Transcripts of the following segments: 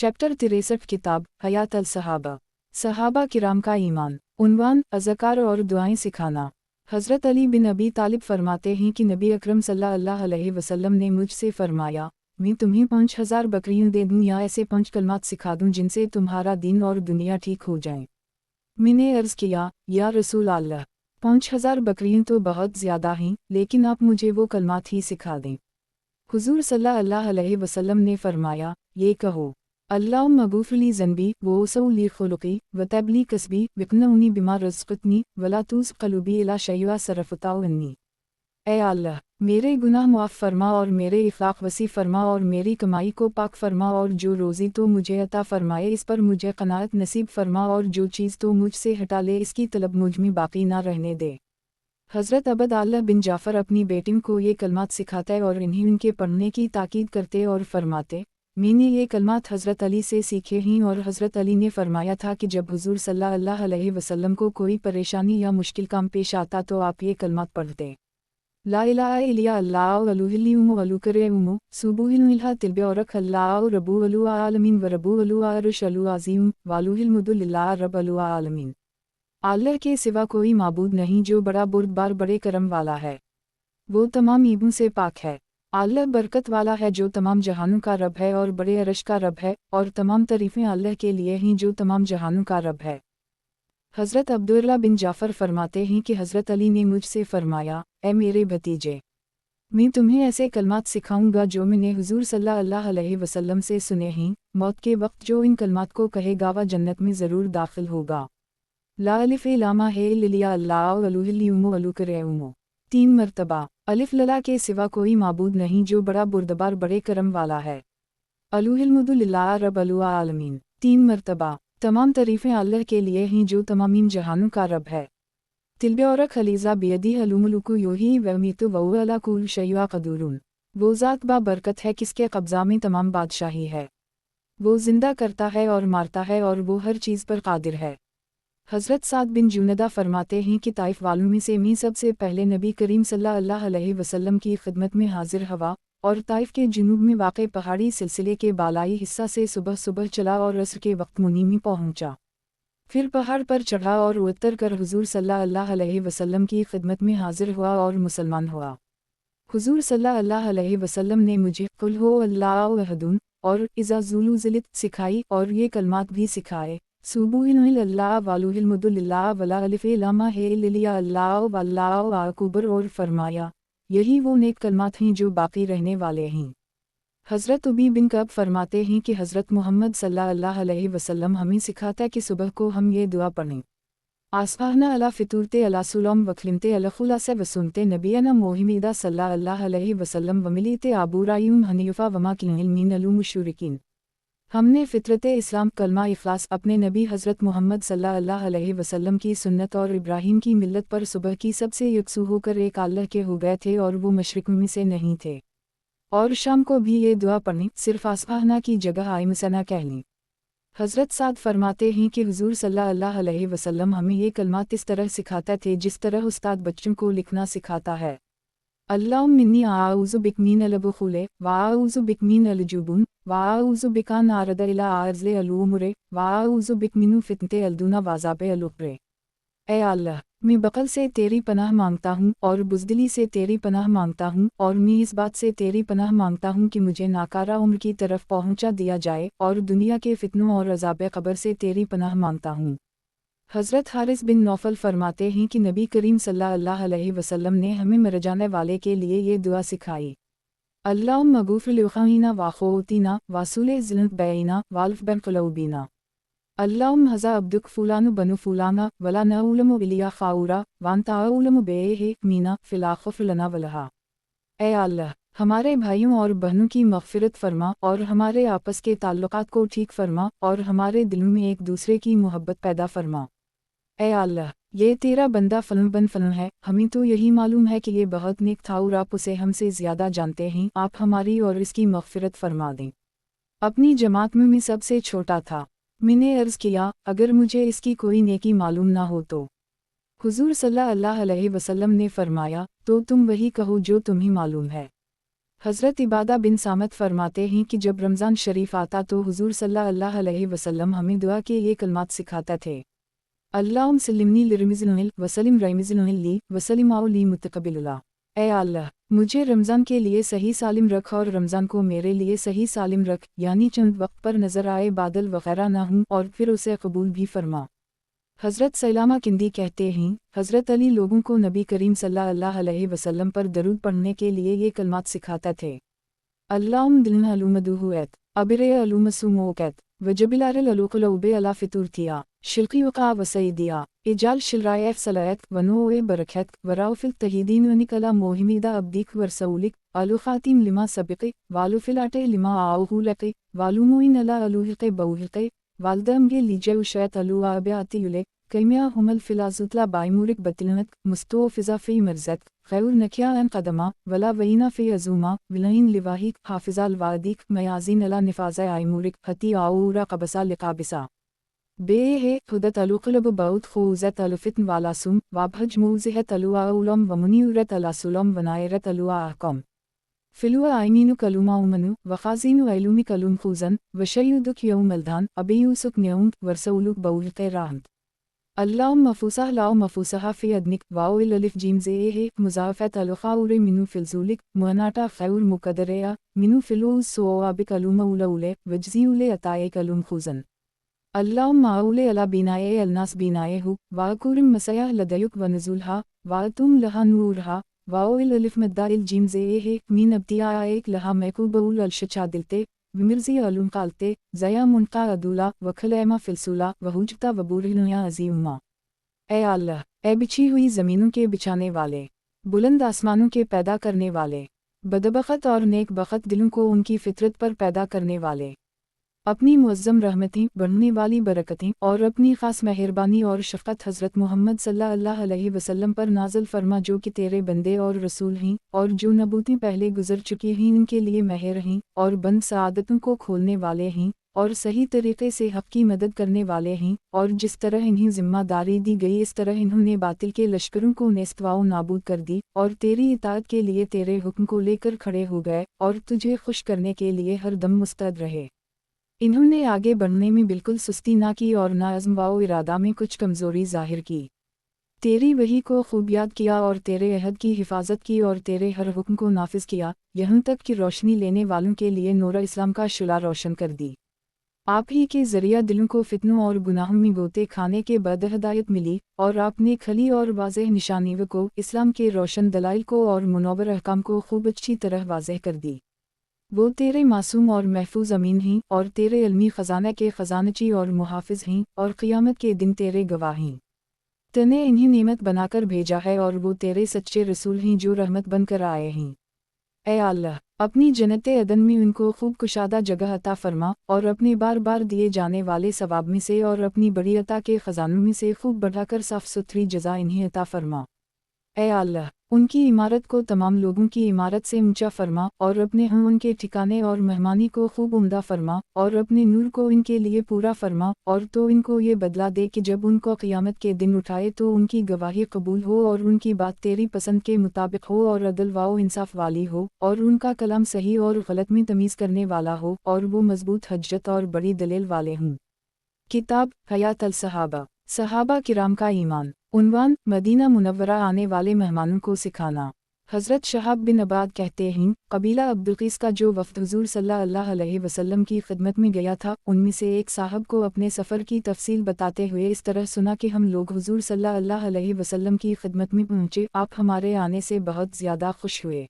Chapter 63 किताब हयात अल सहाबा, सहाबा किराम का ईमान। उन्वान अज़कार और दुआएं सिखाना। हज़रत अली बिन अबी तालिब फरमाते हैं कि नबी अकरम सल्लल्लाहु अलैहि वसल्लम ने मुझसे फरमाया, मैं तुम्हें 5000 बकरियां दे दूं या ऐसे 5 कलमात सिखा दूं जिनसे तुम्हारा दिन और दुनिया ठीक हो जाए। मैंने अर्ज़ किया, या रसूल अल्लाह, 5000 बकरियां तो बहुत ज़्यादा हैं, लेकिन आप मुझे वो कलमात ही सिखा दें। हुज़ूर सल्लल्लाहु अलैहि वसल्लम ने फरमाया, ये कहो, अल्लाहुम्मा ग़फ़िरली ज़न्बी व वस्सि'ली ख़ुलुक़ी व तबली कसबी वक़्नऊनी बिमा रज़क़तनी वला तुज़ग़ क़ल्बी इला शैइन सरफ़ताहु अन्नी। ऐ अल्लाह, मेरे गुनाह मुआफ़ फरमा और मेरे इख़लाक़ वसी फरमा और मेरी कमाई को पाक फरमा और जो रोज़ी तो मुझे अता फरमाए इस पर मुझे क़नाअत नसीब फरमा और जो चीज़ तो मुझसे हटा ले इसकी तलब मुझ में बाक़ी ना रहने दे। हज़रत अबद अल्लाह बिन जाफ़र अपनी बेटियों को ये कलमात सिखाते और इन्हें उनके पढ़ने की ताकीद करते और फरमाते, मैंने ये कलमात हज़रत अली से सीखे हैं और हज़रत अली ने फरमाया था कि जब हुज़ूर सल्लल्लाहु अलैहि वसल्लम को कोई परेशानी या मुश्किल काम पेश आता तो आप ये कलमात पढ़ते। ला इलाहा इल्लल्लाहु अलुहिल्लियुमु अलुकरेउमु सुबुहिल्ला तिलबेऔरक अल्लाहु रब्बु अलु आलमीन व रब्बु अलु अरशलु अज़ीम वालुहिल्मुदुलिल्लाह रब अलु आलमीन। अल्लाह के सिवा कोई माबूद नहीं जो बड़ा बुरदबार बड़े करम वाला है, वो तमाम ईबों से पाक है। अल्लाह बरकत वाला है जो तमाम जहानों का रब है और बड़े अरश का रब है, और तमाम तारीफ़ें अल्लाह के लिए हैं जो तमाम जहानों का रब है। हज़रत अब्दुल्लाह बिन जाफ़र फरमाते हैं कि हज़रत अली ने मुझसे फरमाया, ए मेरे भतीजे, मैं तुम्हें ऐसे कलमात सिखाऊंगा जो मैंने हुज़ूर सल्लल्लाहु अलैहि वसल्लम से सुने हैं, मौत के वक्त जो इन कलमात को कहेगा वह जन्नत में ज़रूर दाखिल होगा। ला अलिफ़ लामा है लिया अल्लाह अलुहिल्लियुमु अलुकरेउमु। 3 मरतबा। अलिफ लला के सिवा कोई माबूद नहीं जो बड़ा बुरदबार बड़े करम वाला है। अलुहिल्मुदुलिल्लाह रब अलु आलमीन। 3 मरतबा। तमाम तारीफ़ें अल्लाह के लिए हैं जो तमामीन जहानों का रब है। तिलबे और खलीज़ा बियदी हलुमुलुकु योही वमीतु वहु अला कुल्लि शैइन क़दीरुन। वो ज़ात बा बरकत है किसके कब्ज़ा में तमाम बादशाही है। वो ज़िंदा करता है और मारता है और वो हर चीज़ पर क़ादिर है। हज़रत साद बिन जुनदा फरमाते हैं कि ताइफ वालों में से मैं सबसे पहले नबी करीम सल्लल्लाहु अलैहि वसल्लम की खिदमत में हाजिर हुआ और ताइफ के जुनूब में वाक़े पहाड़ी सिलसिले के बालाई हिस्सा से सुबह सुबह चला और असर के वक्त मुनी में पहुँचा। फिर पहाड़ पर चढ़ा और उतर कर हुज़ूर सल्लल्लाहु अलैहि वसल्लम की खिदमत में हाजिर हुआ और मुसलमान हुआ। हुज़ूर सल्लल्लाहु अलैहि वसल्लम ने मुझे कुल हो अल्लाहु अहदुन और इज़ा ज़ुलज़िलत सिखाई और ये कलमात भी सिखाए, सुबुहिल्लाह वालुहिल्मुदुलिल्लाह वला अलिफ़ लामा है लिया अल्लाह वल्लाहु अकबर और फरमाया, यही वो नेक कलमात हैं जो बाकी रहने वाले हैं। हज़रत उबी बिन कब फरमाते हैं कि हज़रत मोहम्मद सल्लल्लाहु अलैहि वसल्लम हमें सिखाता कि सुबह को हम ये दुआ पढ़ें, आसफ़ाहना अला फ़ितूरते अला सुलम वखलिमते अला खुलासे वसुनते नबीना मोहिमीदा सल्लल्लाहु अलैहि वसल्लम वमिलीते आबूरायूम हनीफ़ा वमा किल मीन अलु मुशरिकीन। हमने फ़ितरत इस्लाम कलमा इख़लास अपने नबी हज़रत मोहम्मद सल्लल्लाहु अलैहि वसल्लम की सुन्नत और इब्राहीम की मिल्लत पर सुबह की सबसे यकसू होकर एक अल्लाह के हो गए थे और वो मशरिक़ में से नहीं थे। और शाम को भी ये दुआ पढ़ें, सिर्फ़ आसफ़ाहना की जगह आइमसना कह लें। हज़रत साद फरमाते हैं कि हुज़ूर सल्लल्लाहु अलैहि वसल्लम हमें ये कलमात इस तरह सिखाते थे जिस तरह उस्ताद बच्चों को लिखना सिखाता है। अल्लाहुम्मा इन्नी आऊज़ु बिक मिनल बुख़ुल व आऊज़ु बिक मिनल जुबन व आऊज़ु बिक अन अरद इला अर्ज़िल उमूर व आऊज़ु बिक मिन फ़ितनते अल-दुना व अज़ाब अल-उख़्र। ऐ अल्लाह, मैं बक़ल से तेरी पनाह मांगता हूँ और बुज़दिली से तेरी पनाह मांगता हूँ और मैं इस बात से तेरी पनाह मांगता हूँ कि मुझे नाकारा उम्र की तरफ पहुँचा दिया जाए और दुनिया के फ़ितनों और अज़ाब क़ब्र से तेरी पनाह मांगता हूँ। हज़रत हारिस बिन नौफल फरमाते हैं कि नबी करीम सल्लल्लाहु अलैहि वसल्लम ने हमें मर जाने वाले के लिए ये दुआ सिखाई, अल्लाहुम्मा ग़फ़िर लिअख़ीना व अख़वातीना व असूलिह ज़िलत बैना वाल्फ़ बैन क़ुलूबिना। अल्लाहुम्मा हज़ा अब्दुक फ़ुलानु बनु फ़ुलाना वला नअलमु इलिया ख़ाउरा व अंता अअलमु बिही मीना फ़िल आख़िर लना वलहा। ऐ अल्लाह, हमारे भाइयों और बहनों की मग़फ़िरत फ़रमा और हमारे आपस के ताल्लुक़ात को ठीक फ़रमा और हमारे दिलों में एक दूसरे की मोहब्बत पैदा फ़रमा। ऐ अल्लाह, ये तेरा बंदा फ़लन बन फ़लन है, हमें तो यही मालूम है कि ये बहुत नेक था और आप उसे हमसे ज़्यादा जानते हैं, आप हमारी और इसकी मग़फ़िरत फ़रमा दें। अपनी जमात में मैं सबसे छोटा था। मैंने अर्ज़ किया, अगर मुझे इसकी कोई नेकी मालूम ना हो तो? हुज़ूर सल्लल्लाहु अलैहि वसल्लम ने फ़रमाया, तो तुम वही कहो जो तुम्हें मालूम है। हज़रत इबादा बिन सामत फरमाते हैं कि जब रमज़ान शरीफ आता तो हुज़ूर सल्लल्लाहु अलैहि वसल्लम हमें दुआ के ये कलमात सिखाते थे। अल्लाहुम सल्लिमनी लिरमिज़िल वसलिम रमिज़िल ली वसलिमाउ ली मुतक़ब्बिलुल्लाह। ऐ अल्लाह, मुझे रमज़ान के लिए सही सालिम रख और रमज़ान को मेरे लिए सही सालिम रख, यानी चंद वक्त पर नज़र आए बादल वग़ैरह ना हूँ और फिर उसे कबूल भी फरमा। हज़रत सैलामा किंदी कहते हैं, हज़रत अली लोगों को नबी करीम सल्लल्लाहु अलैहि वसल्लम पर दरूद पढ़ने के लिए ये कलमात सिखाते थे। अल्लाहुम दिलन अलुमदुहुएत, अबिरे अलुमसुमोकत, वजबिलारल अलुक़लउबे अला फितुरतिया, शिल्की वक़ा वसईदिया, इजाल शिलरायफ सलायत, वनोए बरकत, वराउफिल तहीदीन वनिकला मोहिमीदा अब्दीक वरसौलिक, अलुखातिम लिमा सबिक़, वालुफिलाटे लिमा आउहुलक़, वालुमुइन अला अलुहिक़ बउहिक़, वालदमगे लीजे उशैत अलुआ अब्यातियुले, कैमिया हुमल फिलाजुतला बाइमुरिक बतिलनत, मुस्तोफिज़ा फ़ी मरज़त, खैर नकिया अन कदमा, वला वहीना फ़ी अज़ूमा, विलाइन लिवाहिक, हाफिज़ाल वादिक, मयाज़ीन अला निफ़ाज़ा आइमुरिक, हती आऊरा कबसा लिकाबिसा। बे है खुदत अलुक़लब बहुत खूज़त अलुफ़ितन वालासुम, वाभज मूज़िहत अलुआ उलम वमुनीरत अलासुलम वनायरत अलुआ अहकम। फिलुआ आइमीनु कलुमा उमनु, वख़ाज़ीनु ऐलुमी कलुम खूज़न, वशयुदुक यौमल्दान, अबीयूसुक न्यौंत, वरसउलुक बउहिक़ राहंत। अल्लाहुम मफूसा लाओ मफूसहा फ़ी अदनिक, वाओ इल जीम ज़े है, मुज़ाफ़त अलुख़ाउरे मिनु फ़िलज़ुलिक, मुअनाटा ख़ैर मुक़दरेया, मिनु फ़िलूज़ सोआबिक अलुमा उलउले, वजज़ीउले अताए कलुम खूज़न। अल्लाहुम्मा आउले अला बीनाए अलनास बीनाएहु, वाकुरिम मसयाह लदयुक वनज़ुलहा, वातुम लहा नूरहा, वाओ इल मद्दाइल जीम ज़े है, मीन अब्तियाएक लहा मैकूबउल अलशचादिलते, विमिर्ज़ी अलुम कालते, ज़या मुनका अदूला, वखलैमा फ़िलसूला, वहुजता वबूरहिनुया अज़ीउम्मा। ऐ अल्लाह, ऐ बिछी हुई ज़मीनों के बिछाने वाले, बुलंद आसमानों के पैदा करने वाले, बदबख़त और नेक बख़त दिलों को उनकी फ़ितरत पर पैदा करने वाले, अपनी मुअज़्ज़म रहमतें, बढ़ने वाली बरकतें और अपनी ख़ास मेहरबानी और शफ़क़त हज़रत मोहम्मद सल्लल्लाहु अलैहि वसल्लम पर नाज़िल फ़रमा जो कि तेरे बंदे और रसूल हैं और जो नबूतें पहले गुज़र चुकी हैं इनके लिए मेहर हैं और बंद सआदतों को खोलने वाले हैं और सही तरीक़े से हक़ की मदद करने वाले हैं और जिस तरह इन्हें ज़िम्मेदारी दी गई इस तरह इन्होंने बातिल के लश्करों को नेस्तवाओ नाबूद कर दी और तेरी इताअत के लिए तेरे हुक्म को लेकर खड़े हो गए और तुझे खुश करने के लिए हर दम मुस्तैद रहे। इन्होंने आगे बढ़ने में बिल्कुल सुस्ती ना की और ना अज़्म व इरादा में कुछ कमज़ोरी ज़ाहिर की। तेरी वही को खूब याद किया और तेरे अहद की हिफाजत की और तेरे हर हुक्म को नाफिज किया, यहाँ तक कि रोशनी लेने वालों के लिए नूर इस्लाम का शुला रोशन कर दी। आप ही के ज़रिया दिलों को फितनों और गुनाहों में गोते खाने के बाद हिदायत मिली और आपने खली और वाज़ेह निशानियों को, इस्लाम के रोशन दलाइल को और मुनव्वर अहकाम को खूब अच्छी तरह वाज़ेह कर दी। वो तेरे मासूम और महफूज अमीन हैं और तेरे इल्मी ख़ज़ाना के ख़ज़ानची और मुहाफ़िज़ हैं और क़ियामत के दिन तेरे गवाह हैं। तने इन्हें नेमत बनाकर भेजा है और वो तेरे सच्चे रसूल हैं जो रहमत बनकर आए हैं। ऐ अल्लाह, अपनी जन्नत अदन में उनको खूब कुशादा जगह अता फ़रमा और अपने बार बार दिए जाने वाले सवाब में से और अपनी बड़ी अता के ख़ज़ानों में से खूब बढ़ाकर साफ़ सुथरी जज़ा इन्हें अता फ़रमा। ऐ अल्लाह, उनकी इमारत को तमाम लोगों की इमारत से ऊंचा फरमा और अपने उनके ठिकाने और मेहमानी को खूब उम्दा फरमा और अपने नूर को इनके लिए पूरा फरमा और तो इनको ये बदला दे कि जब उनको क़ियामत के दिन उठाए तो उनकी गवाही कबूल हो और उनकी बात तेरी पसंद के मुताबिक हो और अदल व इंसाफ वाली हो और उनका कलाम सही और गलत में तमीज़ करने वाला हो और वो मजबूत हज्जत और बड़ी दलील वाले हों। किताब हयात अल सहाबा, सहाबा किराम का ईमान। उन्वान, मदीना मुनव्वरा आने वाले मेहमानों को सिखाना। हज़रत शहाब बिन अबाद कहते हैं, कबीला अब्दुलक़ीस का जो वफ़द हुज़ूर सल्लल्लाहु अलैहि वसल्लम की खिदमत में गया था, उनमें से एक साहब को अपने सफ़र की तफसील बताते हुए इस तरह सुना कि हम लोग हुज़ूर सल्लल्लाहु अलैहि वसल्लम की खिदमत में पहुँचे, आप हमारे आने से बहुत ज़्यादा खुश हुए।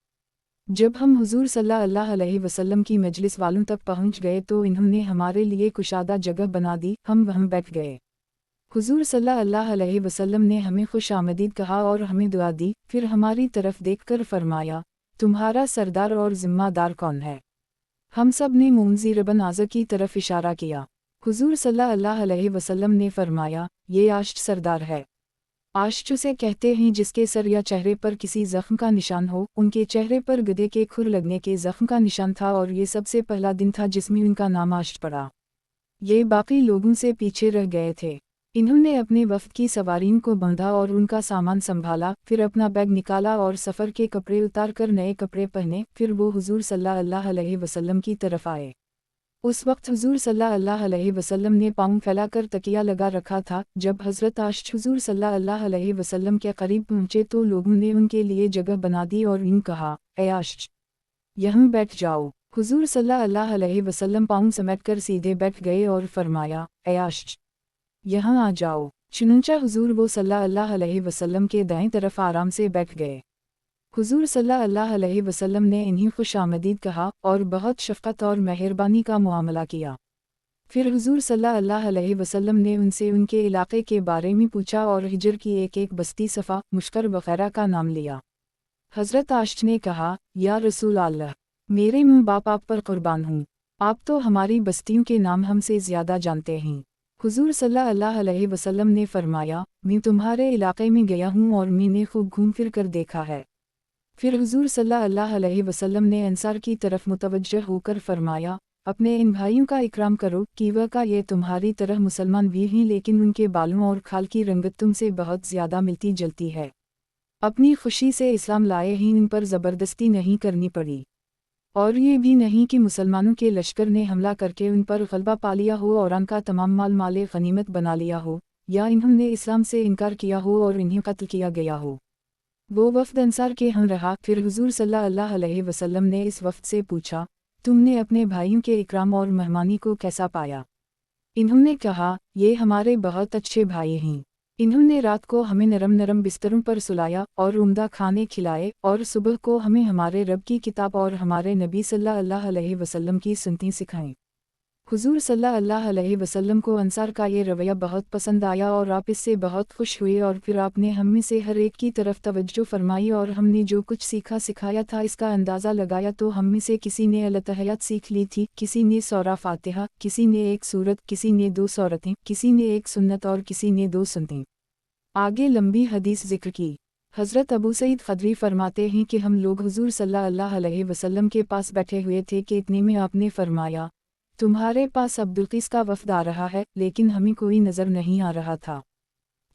जब हम हुज़ूर सल्लल्लाहु अलैहि वसल्लम की मजलिस वालों तक पहुँच गए तो इन्होंने हमारे लिए कुशादा जगह बना दी, हम वहाँ बैठ गए। हुज़ूर सल्लल्लाहु अलैहि वसल्लम ने हमें खुश आमदीद कहा और हमें दुआ दी, फिर हमारी तरफ देखकर फरमाया, तुम्हारा सरदार और ज़िम्मेदार कौन है? हम सब ने मुंज़िर इब्न आज़ा की तरफ इशारा किया। हुज़ूर सल्लल्लाहु अलैहि वसल्लम ने फरमाया, ये आश्च सरदार है। आश्च उसे कहते हैं जिसके सर या चेहरे पर किसी ज़ख्म का निशान हो, उनके चेहरे पर गधे के खुर लगने के ज़ख्म का निशान था और ये सबसे पहला दिन था जिसमें उनका नाम आश्च पड़ा। ये बाकी लोगों से पीछे रह गए थे। इन्होंने अपने वफ़द की सवारीन को बांधा और उनका सामान संभाला, फिर अपना बैग निकाला और सफ़र के कपड़े उतार कर नए कपड़े पहने, फिर वो हुज़ूर सल्लल्लाहु अलैहि वसल्लम की तरफ आए। उस वक्त हुज़ूर सल्लल्लाहु अलैहि वसल्लम ने पाँव फैलाकर तकिया लगा रखा था। जब हज़रत आयशा हुज़ूर सल्लल्लाहु अलैहि वसल्लम के करीब पहुँचे तो लोगों ने उनके लिए जगह बना दी और यूँ कहा, ए आयशा, यहाँ बैठ जाओ। हुज़ूर सल्लल्लाहु अलैहि वसल्लम पाँव समेटकर सीधे बैठ गए और फरमाया, ए आयशा, यहाँ आ जाओ। चुनंचा हुज़ूर वो सल्लल्लाहु अलैहि वसल्लम के दाएं तरफ आराम से बैठ गए। हुज़ूर सल्लल्लाहु अलैहि वसल्लम ने इन्हें खुशामदीद कहा और बहुत शफ़क़त और मेहरबानी का मुआमला किया। फिर हुज़ूर सल्लल्लाहु अलैहि वसल्लम ने उनसे उनके इलाक़े के बारे में पूछा और हिजर की एक बस्ती सफ़ा, मुश्कर वग़ैरह का नाम लिया। हज़रत आयशा ने कहा, या रसूल अल्लाह, मेरे माँ बाप आप पर क़ुरबान हूँ, आप तो हमारी बस्तियों के नाम हमसे ज़्यादा जानते हैं। हुज़ूर सल्लल्लाहु अलैहि वसल्लम ने फरमाया, मैं तुम्हारे इलाक़े में गया हूँ और मैंने खूब घूम फिर कर देखा है। फिर हुज़ूर सल्लल्लाहु अलैहि वसल्लम ने अंसार की तरफ मुतवज्जह होकर फरमाया, अपने इन भाइयों का इकराम करो कि वह का ये तुम्हारी तरह मुसलमान भी हैं लेकिन उनके बालों और खाल की रंगत तुमसे बहुत ज़्यादा मिलती जलती है। अपनी खुशी से इस्लाम लाए ही इन पर ज़बरदस्ती नहीं करनी पड़ी। और ये भी नहीं कि मुसलमानों के लश्कर ने हमला करके उन पर गलबा पा लिया हो और उनका तमाम माल माले गनीमत बना लिया हो, या इन्होंने इस्लाम से इनकार किया हो और इन्हें कत्ल किया गया हो। वो वफ़द अंसार के यहाँ रहा। फिर हुज़ूर सल्लल्लाहु अलैहि वसल्लम ने इस वफ़द से पूछा, तुमने अपने भाइयों के इकराम और मेहमानी को कैसा पाया? इन्होंने कहा, ये हमारे बहुत अच्छे भाई हैं। इन्होंने रात को हमें नरम नरम बिस्तरों पर सुलाया और उम्दा खाने खिलाए और सुबह को हमें हमारे रब की किताब और हमारे नबी सल्लल्लाहु अलैहि वसल्लम की सुन्नतें सिखाईं। हुज़ूर सल्लल्लाहु अलैहि वसल्लम को अंसार का ये रवैया बहुत पसंद आया और आप इससे बहुत खुश हुए और फिर आपने हम में से हर एक की तरफ तवज्जो फरमाई और हमने जो कुछ सीखा सिखाया था इसका अंदाज़ा लगाया तो हम में से किसी ने अल-तहय्यात सीख ली थी, किसी ने सूरा फ़ातिहा, किसी ने एक सूरत, किसी ने 2 सूरतें, किसी ने एक सुन्नत और किसी ने 2 सुन्नतें। आगे लंबी हदीस ज़िक्र की। हज़रत अबू सईद ख़दरी फरमाते हैं कि हम लोग हुज़ूर सल्लल्लाहु अलैहि वसल्लम के पास बैठे हुए थे कि इतने में आपने फरमाया, तुम्हारे पास अब्दुलक़ीस का वफ़द आ रहा है, लेकिन हमें कोई नज़र नहीं आ रहा था।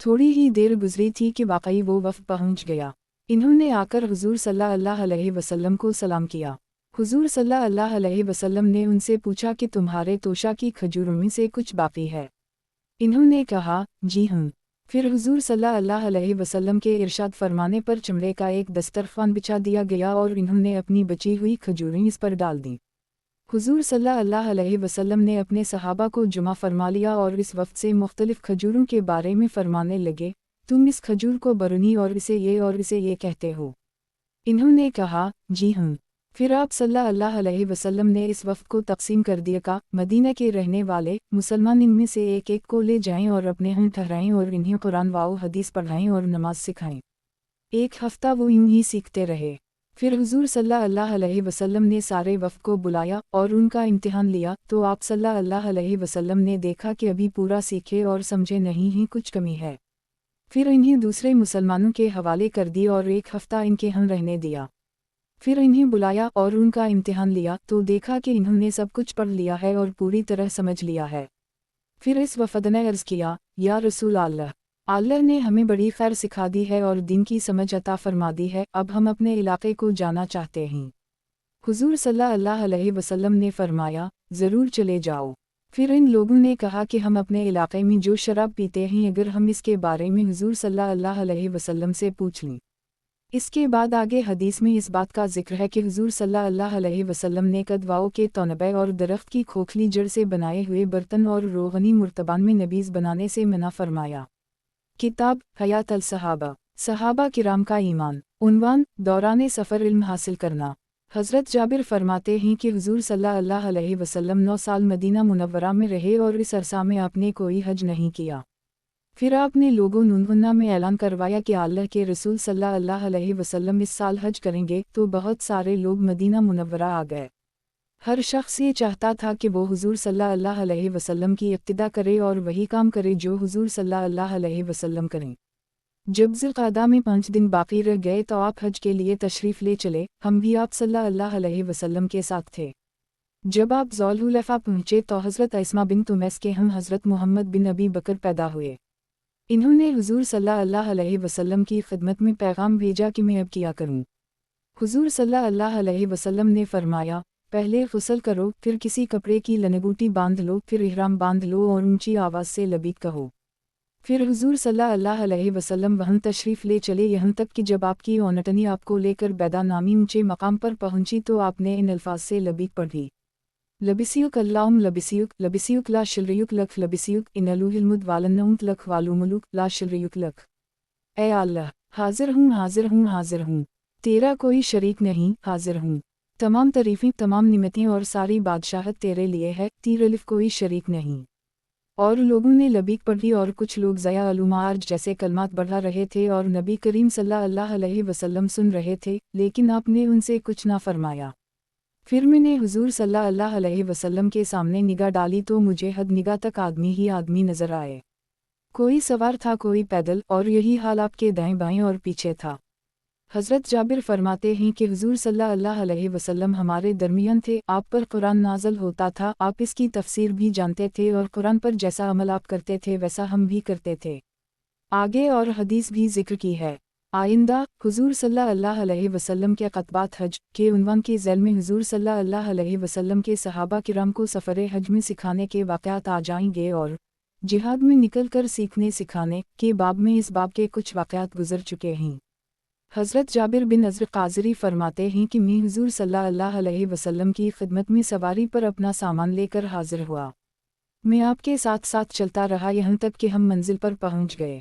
थोड़ी ही देर गुजरी थी कि वाकई वो वफ़द पहुँच गया। इन्होंने आकर हुज़ूर सल्लल्लाहु अलैहि वसल्लम को सलाम किया। हुज़ूर सल्लल्लाहु अलैहि वसल्लम ने उनसे पूछा कि तुम्हारे तोशा की खजूरों में से कुछ बाकी है? इन्होंने कहा, जी हाँ। फिर हुज़ूर सल्लल्लाहु अलैहि वसल्लम के इरशाद फरमाने पर चमड़े का एक दस्तरख़्वान बिछा दिया गया और इन्होंने अपनी बची हुई खजूरें इस पर डाल दीं। हुज़ूर सल्लल्लाहु अलैहि वसल्लम ने अपने सहाबा को जुमा फरमा लिया और इस वफ़द से मुख्तलिफ़ खजूरों के बारे में फरमाने लगे, तुम इस खजूर को बरुनी और इसे ये कहते हो? इन्होंने कहा, जी हाँ। फिर आप सल्लल्लाहु अलैहि वसल्लम ने इस वफ़द को तक़सीम कर दिया का मदीना के रहने वाले मुसलमान इनमें से एक एक को ले जाएं और अपने यहाँ ठहराएं और इन्हें कुरान व हदीस पढ़ाएं और नमाज सिखाएं। एक हफ़्ता वो यूं ही सीखते रहे। फिर हुज़ूर सल्लल्लाहु अलैहि वसल्लम ने सारे वफ़द को बुलाया और उनका इम्तिहान लिया तो आप सल्लल्लाहु अलैहि वसल्लम ने देखा कि अभी पूरा सीखे और समझे नहीं ही कुछ कमी है। फिर इन्हें दूसरे मुसलमानों के हवाले कर दी और एक हफ़्ता इनके यहाँ रहने दिया। फिर इन्हें बुलाया और उनका इम्तिहान लिया तो देखा कि इन्होंने सब कुछ पढ़ लिया है और पूरी तरह समझ लिया है। फिर इस वफ़द ने अर्ज़ किया, या रसूल अल्लाह, अल्लाह ने हमें बड़ी खैर सिखा दी है और दिन की समझ अता फरमा दी है, अब हम अपने इलाक़े को जाना चाहते हैं। हुज़ूर सल्लल्लाहु अलैहि वसल्लम ने फरमाया, ज़रूर चले जाओ। फिर इन लोगों ने कहा कि हम अपने इलाक़े में जो शराब पीते हैं अगर हम इसके बारे में हुज़ूर सल्लल्लाहु अलैहि वसल्लम से पूछ लें। इसके बाद आगे हदीस में इस बात का जिक्र है कि हुज़ूर सल्लल्लाहु अलैहि वसल्लम ने कदवाओं के तौनबे और दरख्त की खोखली जड़ से बनाए हुए बर्तन और रोगनी मुर्तबान में नबीज़ बनाने से मना फरमाया। किताब हयात अल सहाबा, सहाबा किराम का ईमान। उन्वान, दौराने सफ़र इल्म हासिल करना। हज़रत जाबिर फरमाते हैं कि हुज़ूर सल्लल्लाहु अलैहि वसल्लम 9 साल मदीना मुनव्वरा में रहे और इस अरसा में आपने कोई हज नहीं किया। फिर आपने लोगों नुन्हुन्ना में ऐलान करवाया कि अल्लाह के रसूल सल्लल्लाहु अलैहि वसल्लम इस साल हज करेंगे तो बहुत सारे लोग मदीना मुनव्वरा आ गए। हर शख्स ये चाहता था कि वो हुज़ूर सल्लल्लाहु अलैहि वसल्लम की इक्तिदा करे और वही काम करे जो हुज़ूर सल्लल्लाहु अलैहि वसल्लम करें। जब ज़िलक़अदा में 5 दिन बाकी रह गए तो आप हज के लिए तशरीफ़ ले चले, हम भी आप सल्लल्लाहु अलैहि वसल्लम के साथ थे। जब आप ज़ुल हुलैफ़ा पहुँचे तो हज़रत अस्मा बिन्त उमैस के हम हज़रत मोहम्मद बिन अबी बकर पैदा हुए। इन्होंने हुजूर सल्लल्लाहु अलैहि वसल्लम की खिदमत में पैगाम भेजा कि मैं अब क्या करूं। हुजूर सल्लल्लाहु अलैहि वसल्लम ने फरमाया, पहले गुस्ल करो, फिर किसी कपड़े की लनगूटी बांध लो, फिर इहराम बांध लो और ऊंची आवाज़ से लबैक कहो। फिर हुजूर सल्लल्लाहु अलैहि वसल्लम वहाँ तशरीफ़ ले चले, यहाँ तक कि जब आपकी औनटनी आपको लेकर बैदा नामी ऊंचे मकाम पर पहुंची तो आपने इन अल्फाज से लबैक पढ़ी, लबिसियुक अल्लाहुम लबिसियुक, लबिसियुक ला शिलरियुक लख, लबिसियुक इन्नलुहिलमुद वालन्नउत लख वालुमुलुक ला शिलरियुक लख। ए अल्लाह, हाजिर हूँ हाजिर हूँ हाजिर हूँ, तेरा कोई शरीक नहीं, हाजिर हूँ। तमाम तारीफ़ें, तमाम निमतें और सारी बादशाहत तेरे लिए है, तीर अलिफ कोई शरीक नहीं। और लोगों ने लबैक पढ़ी और कुछ लोग ज़या अलुमार्ज जैसे कलमात बढ़ा रहे थे और नबी करीम सल्लल्लाहु अलैहि वसल्लम सुन रहे थे, लेकिन आपने उनसे कुछ ना फरमाया। फिर मैंने हुजूर सल्लल्लाहु अलैहि वसल्लम के सामने निगाह डाली तो मुझे हद निगाह तक आदमी ही आदमी नजर आए। कोई सवार था, कोई पैदल, और यही हाल आपके दाएं बाएं और पीछे था। हज़रत जाबिर फरमाते हैं कि हुजूर सल्लल्लाहु अलैहि वसल्लम हमारे दरमियान थे, आप पर कुरान नाज़िल होता था, आप इसकी तफसीर भी जानते थे और कुरान पर जैसा अमल आप करते थे वैसा हम भी करते थे। आगे और हदीस भी जिक्र की है। आइंदा हुजूर सल्लल्लाहु अलैहि वसल्लम के ख़तबात हज के उन्वान के ज़ैल में हुजूर सल्लल्लाहु अलैहि वसल्लम के सहाबा किराम को सफ़र हज में सिखाने के वाक़यात आ जाएंगे और जिहाद में निकल कर सीखने सिखाने के बाब में इस बाब के कुछ वाक़यात गुजर चुके हैं। हज़रत जाबिर बिन अज़र क़ाज़री फरमाते हैं कि मैं हुजूर सल्लल्लाहु अलैहि वसल्लम की खिदमत में सवारी पर अपना सामान लेकर हाजिर हुआ। मैं आपके साथ साथ चलता रहा यहाँ तक कि हम मंजिल पर पहुँच गए।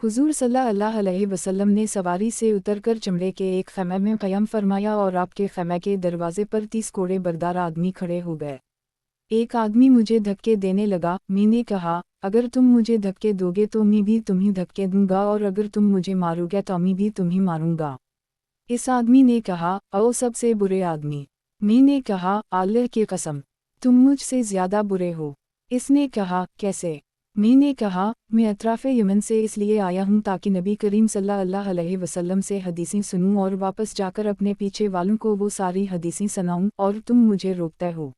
हुजूर सल्लल्लाहु अलैहि वसल्लम ने सवारी से उतरकर चमड़े के एक ख़ैमे में क़याम फरमाया और आपके ख़ैमे के दरवाज़े पर 30 कोड़े बरदार आदमी खड़े हो गए। एक आदमी मुझे धक्के देने लगा, मैंने कहा, अगर तुम मुझे धक्के दोगे तो मैं भी तुम्हें धक्के दूंगा और अगर तुम मुझे मारोगे तो मैं भी तुम्हें मारूंगा। इस आदमी ने कहा, ओ सबसे बुरे आदमी। मैंने कहा, अल्लाह की कसम, तुम मुझसे ज़्यादा बुरे हो। इसने कहा, कैसे? मैंने कहा, मैं अतराफ़ यमन से इसलिए आया हूँ ताकि नबी करीम सल्लल्लाहु अलैहि वसल्लम से हदीसें सुनूँ और वापस जाकर अपने पीछे वालों को वो सारी हदीसें सुनाऊँ, और तुम मुझे रोकते हो।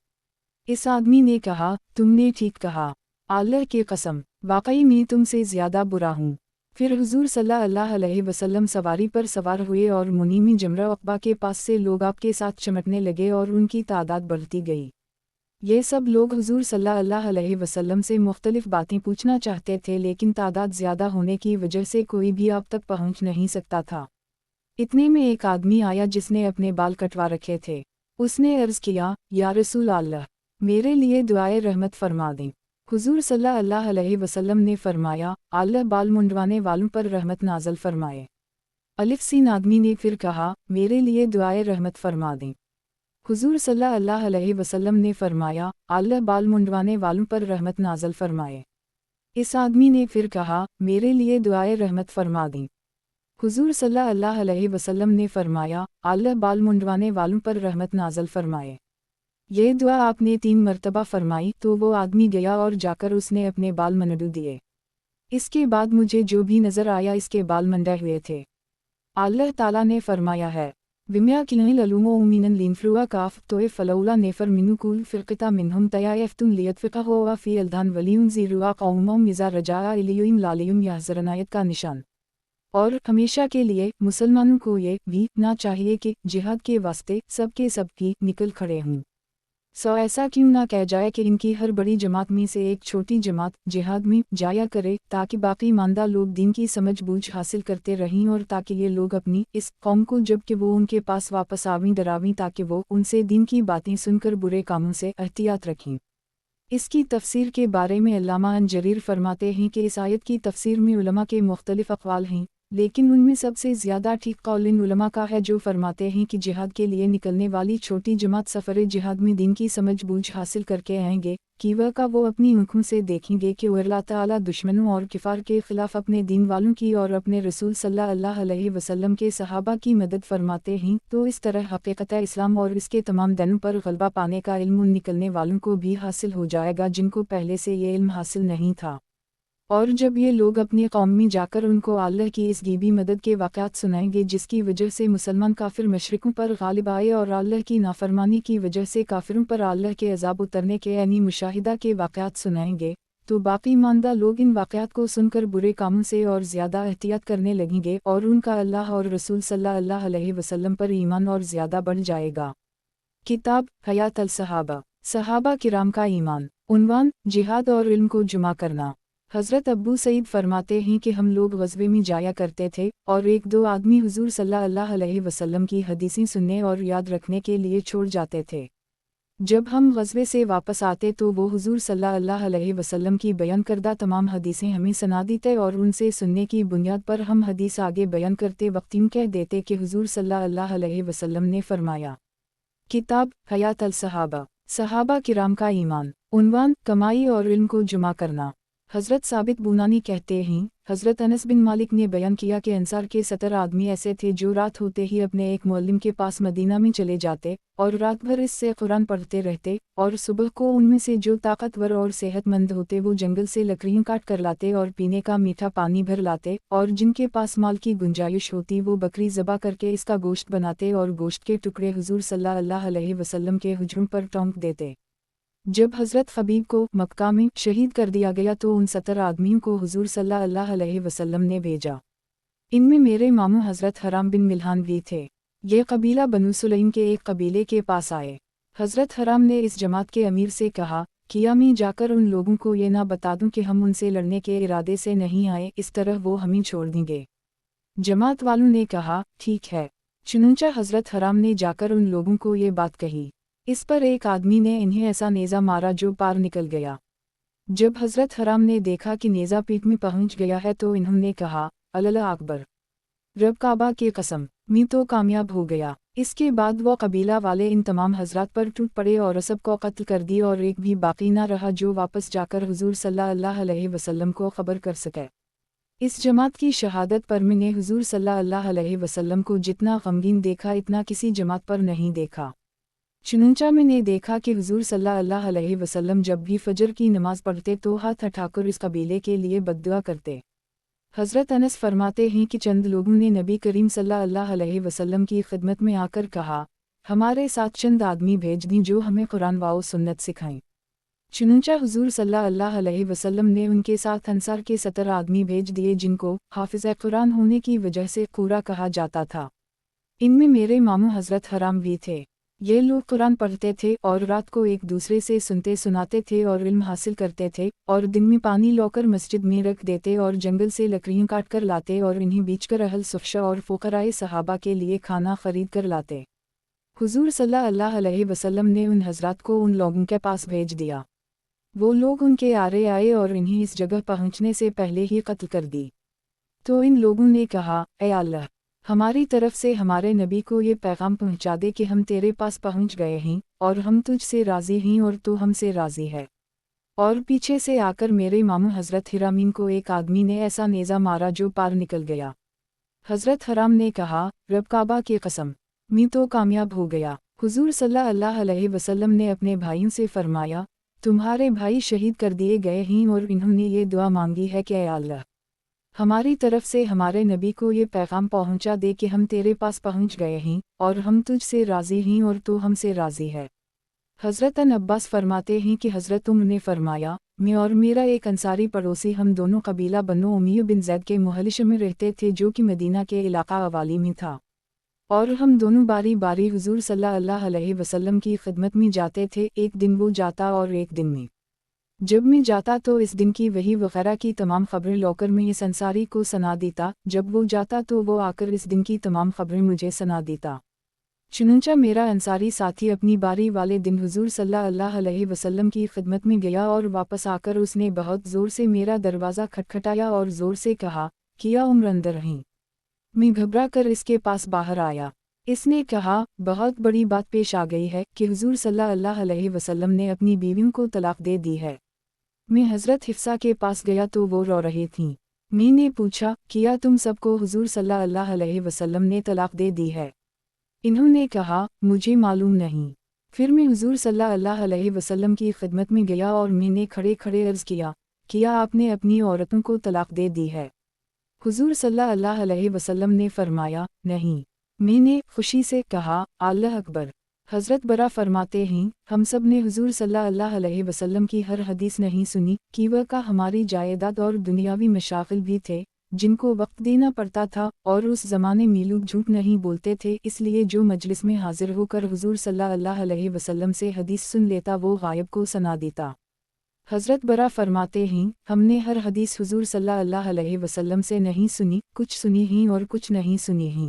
इस आदमी ने कहा, तुमने ठीक कहा, अल्लाह की कसम, वाकई मैं तुमसे ज़्यादा बुरा हूँ। फिर हुजूर सल्लल्लाहु अलैहि वसल्लम सवारी पर सवार हुए और मुनीमी जमरा अक़बा के पास से लोग आपके साथ चमटने लगे और उनकी तादाद बढ़ती गई। ये सब लोग हुजूर सल्लल्लाहु अलैहि वसल्लम से मुख्तलिफ बातें पूछना चाहते थे, लेकिन तादाद ज़्यादा होने की वजह से कोई भी आप तक पहुँच नहीं सकता था। इतने में एक आदमी आया जिसने अपने बाल कटवा रखे थे। उसने अर्ज़ किया, या रसूल अल्लाह, मेरे लिए दुआए रहमत फरमा दें। हुजूर सल्लल्लाहु अलैहि वसल्लम ने फरमाया, अल्लाह बाल मुंडवाने वालों पर रहमत नाज़िल फरमाए। अलिफ सीन आदमी ने फिर कहा, मेरे लिए दुआए रहमत फरमा दें। हुजूर सल्लल्लाहु अलैहि वसल्लम ने फरमाया, अल्लाह बाल मुंडवाने वालों पर रहमत नाज़िल फरमाए। इस आदमी ने फिर कहा, मेरे लिए दुआए रहमत फरमा दें। हुजूर सल्लल्लाहु अलैहि वसल्लम ने फरमाया, अल्लाह बाल मुंडवाने वालों पर रहमत नाज़िल फरमाए। ये दुआ आपने 3 मरतबा फरमाई तो वो आदमी गया और जाकर उसने अपने बाल मनडू दिए। इसके बाद मुझे जो भी नज़र आया इसके बाल मंडे हुए थे। अल्लाह ताला ने फरमाया है, विम्या किलिल अलूमो उमिनन लिनफ्रुआ काफ तोए फलौला नेफर मिनुकुल फ़िरक़ता मिनहुम तयायफ़तुन लियतफ़िक़हु व फ़ी अल्दान वलियुन ज़ीरुआ क़ौमुम मिज़ा रजाआ इलियुम लालियुम याज़रन आयत का निशान। और हमेशा के लिए मुसलमानों को ये भी ना चाहिए कि जिहाद के वास्ते सब के सब की निकल खड़े हों। सो ऐसा क्यों ना कह जाए कि इनकी हर बड़ी जमात में से एक छोटी जमात जिहाद में जाया करे, ताकि बाकी ईमानदार लोग दीन की समझ बूझ हासिल करते रहें और ताकि ये लोग अपनी इस कौम को जब कि वो उनके पास वापस आवीं डरावीं, ताकि वो उनसे दीन की बातें सुनकर बुरे कामों से एहतियात रखें। इसकी तफसीर के बारे में अल्लामा अन जरीर फरमाते हैं कि इस आयत की तफसीर में उलमा के मुख्तलिफ अक़वाल हैं, लेकिन उनमें सबसे ज़्यादा ठीक कौल इन उलमा का है जो फरमाते हैं कि जिहाद के लिए निकलने वाली छोटी जमात सफ़र जिहाद में दीन की समझ बूझ हासिल करके आएंगे, कि वह का वो अपनी आँखों से देखेंगे कि अल्लाह ताला दुश्मनों और किफ़ार के ख़िलाफ़ अपने दीन वालों की और अपने रसूल सल्लल्लाहु अलैहि वसल्लम के सहाबा की मदद फरमाते हैं। तो इस तरह हक़ीक़त इस्लाम और इसके तमाम दनों पर ग़लबा पाने का इल्म उन निकलने वालों को भी हासिल हो जाएगा जिनको पहले से ये इल्म हासिल नहीं था। और जब ये लोग अपनी कौम में जाकर उनको अल्लाह की इस गीबी मदद के वाक़यात सुनाएंगे जिसकी वजह से मुसलमान काफिर मशरिकों पर गालिब आए और अल्लाह की नाफरमानी की वजह से काफिरों पर अल्लाह के अज़ाब उतरने के यानी मुशाहिदा के वाक़यात सुनाएंगे, تو باقی ایماندار لوگ ان واقعات کو سن کر برے کاموں سے اور زیادہ احتیاط کرنے لگیں گے اور ان کا اللہ اور رسول صلی اللہ علیہ وسلم پر ایمان اور زیادہ بڑھ جائے گا۔ کتاب حیات الصحابہ، صحابہ کرام کا ایمان۔ عنوان: جہاد اور علم کو جمع کرنا۔ حضرت ابو سعید فرماتے ہیں کہ ہم لوگ غزوے میں جایا کرتے تھے اور ایک دو آدمی حضور صلی اللہ علیہ وسلم کی حدیثیں سننے اور یاد رکھنے کے لیے چھوڑ جاتے تھے۔ جب ہم غزوے سے واپس آتے تو وہ حضور صلی اللہ علیہ وسلم کی بیان کردہ تمام حدیثیں ہمیں سنا دیتے اور ان سے سننے کی بنیاد پر ہم حدیث آگے بیان کرتے وقت یوں کہہ دیتے کہ حضور صلی اللہ علیہ وسلم نے فرمایا۔ کتاب حیات الصحابہ، صحابہ کرام کا ایمان۔ عنوان: کمائی اور علم کو جمع کرنا۔ حضرت ثابت بنانی کہتے ہیں، حضرت انس بن مالک نے بیان کیا کہ انصار کے 70 آدمی ایسے تھے جو رات ہوتے ہی اپنے ایک معلم کے پاس مدینہ میں چلے جاتے اور رات بھر اس سے قرآن پڑھتے رہتے، اور صبح کو ان میں سے جو طاقتور اور صحت مند ہوتے وہ جنگل سے لکڑیاں کاٹ کر لاتے اور پینے کا میٹھا پانی بھر لاتے، اور جن کے پاس مال کی گنجائش ہوتی وہ بکری ذبح کر کے اس کا گوشت بناتے اور گوشت کے ٹکڑے حضور صلی اللہ علیہ وسلم کے حجروں پر ٹونک دیتے۔ جب حضرت خبیب کو مکہ میں شہید کر دیا گیا تو ان 70 آدمیوں کو حضور صلی اللہ علیہ وسلم نے بھیجا۔ ان میں میرے ماموں حضرت حرام بن ملحان بھی تھے۔ یہ قبیلہ بنو سلیم کے ایک قبیلے کے پاس آئے۔ حضرت حرام نے اس جماعت کے امیر سے کہا، کیا میں جا کر ان لوگوں کو یہ نہ بتا دوں کہ ہم ان سے لڑنے کے ارادے سے نہیں آئے، اس طرح وہ ہمیں چھوڑ دیں گے؟ جماعت والوں نے کہا، ٹھیک ہے۔ چنانچہ حضرت حرام نے جا کر ان لوگوں کو یہ بات کہی۔ اس پر ایک آدمی نے انہیں ایسا نیزہ مارا جو پار نکل گیا۔ جب حضرت حرام نے دیکھا کہ نیزہ پیٹ میں پہنچ گیا ہے تو انہوں نے کہا، اللہ اکبر، رب کعبہ کی قسم، میں تو کامیاب ہو گیا۔ اس کے بعد وہ قبیلہ والے ان تمام حضرات پر ٹوٹ پڑے اور سب کو قتل کر دی اور ایک بھی باقی نہ رہا جو واپس جا کر حضور صلی اللہ علیہ وسلم کو خبر کر سکے۔ اس جماعت کی شہادت پر میں نے حضور صلی اللہ علیہ وسلم کو جتنا غمگین دیکھا اتنا کسی جماعت پر نہیں دیکھا۔ چنانچہ میں نے دیکھا کہ حضور صلی اللہ علیہ وسلم جب بھی فجر کی نماز پڑھتے تو ہاتھ اٹھا کر اس قبیلے کے لیے بددعا کرتے۔ حضرت انس فرماتے ہیں کہ چند لوگوں نے نبی کریم صلی اللہ علیہ وسلم کی خدمت میں آ کر کہا، ہمارے ساتھ چند آدمی بھیج دیں جو ہمیں قرآن و سنت سکھائیں۔ چنانچہ حضور صلی اللہ علیہ وسلم نے ان کے ساتھ انصار کے 70 آدمی بھیج دیے جن کو حافظ قرآن ہونے کی وجہ سے قورا کہا جاتا تھا۔ ان میں میرے ماموں حضرت حرام بھی تھے۔ یہ لوگ قرآن پڑھتے تھے اور رات کو ایک دوسرے سے سنتے سناتے تھے اور علم حاصل کرتے تھے، اور دن میں پانی لو کر مسجد میں رکھ دیتے اور جنگل سے لکڑیاں کاٹ کر لاتے اور انہیں بیچ کر اہل صفہ اور فقراء صحابہ کے لیے کھانا خرید کر لاتے۔ حضور صلی اللہ علیہ وسلم نے ان حضرات کو ان لوگوں کے پاس بھیج دیا۔ وہ لوگ ان کے آرے آئے اور انہیں اس جگہ پہنچنے سے پہلے ہی قتل کر دی۔ تو ان لوگوں نے کہا، اے اللہ، ہماری طرف سے ہمارے نبی کو یہ پیغام پہنچا دے کہ ہم تیرے پاس پہنچ گئے ہیں اور ہم تجھ سے راضی ہیں اور تو ہم سے راضی ہے۔ اور پیچھے سے آ کر میرے ماموں حضرت حرامین کو ایک آدمی نے ایسا نیزہ مارا جو پار نکل گیا۔ حضرت حرام نے کہا، رب کعبہ کی قسم، میں تو کامیاب ہو گیا۔ حضور صلی اللہ علیہ وسلم نے اپنے بھائیوں سے فرمایا، تمہارے بھائی شہید کر دیے گئے ہیں اور انہوں نے یہ دعا مانگی ہے کہ اے اللہ، ہماری طرف سے ہمارے نبی کو یہ پیغام پہنچا دے کہ ہم تیرے پاس پہنچ گئے ہیں اور ہم تجھ سے راضی ہیں اور تو ہم سے راضی ہے۔ حضرت عباس فرماتے ہیں کہ حضرت عمر نے فرمایا، میں اور میرا ایک انصاری پڑوسی ہم دونوں قبیلہ بنو امیہ بن زید کے محلش میں رہتے تھے جو کہ مدینہ کے علاقہ اوالی میں تھا، اور ہم دونوں باری باری حضور صلی اللہ علیہ وسلم کی خدمت میں جاتے تھے، ایک دن وہ جاتا اور ایک دن میں۔ جب میں جاتا تو اس دن کی وحی وغیرہ کی تمام خبریں لو کر میں اس انصاری کو سنا دیتا، جب وہ جاتا تو وہ آ کر اس دن کی تمام خبریں مجھے سنا دیتا۔ چنانچہ میرا انصاری ساتھی اپنی باری والے دن حضور صلی اللہ علیہ وسلم کی خدمت میں گیا اور واپس آ کر اس نے بہت زور سے میرا دروازہ کھٹکھٹایا اور زور سے کہا، کیا عمر اندر ہیں؟ میں گھبرا کر اس کے پاس باہر آیا۔ اس نے کہا، بہت بڑی بات پیش آ گئی ہے کہ حضور صلی اللہ علیہ وسلم نے اپنی بیویوں کو طلاق دے دی ہے۔ میں حضرت حفصہ کے پاس گیا تو وہ رو رہی تھیں۔ میں نے پوچھا، کیا تم سب کو حضور صلی اللہ علیہ وسلم نے طلاق دے دی ہے؟ انہوں نے کہا، مجھے معلوم نہیں۔ پھر میں حضور صلی اللہ علیہ وسلم کی خدمت میں گیا اور میں نے کھڑے کھڑے عرض کیا، کیا آپ نے اپنی عورتوں کو طلاق دے دی ہے؟ حضور صلی اللہ علیہ وسلم نے فرمایا، نہیں۔ میں نے خوشی سے کہا، اللہ اکبر، हज़रत बरा फरमाते हैं, हम सब ने हुज़ूर सल्लल्लाहु अलैहि वसल्लम की हर हदीस नहीं सुनी कि वह का हमारी जायदाद और दुनियावी मशागिल भी थे जिनको वक्त देना पड़ता था, और उस ज़माने में लोग झूठ नहीं बोलते थे, इसलिए जो मजलिस में हाजिर होकर हुज़ूर सल्लल्लाहु अलैहि वसल्लम से हदीस सुन लेता वो गायब को सुना देता। हज़रत बरा फरमाते हैं, हमने हर हदीस हुज़ूर सल्लल्लाहु अलैहि वसल्लम से नहीं सुनी, कुछ सुनी ही और कुछ नहीं सुनी ही।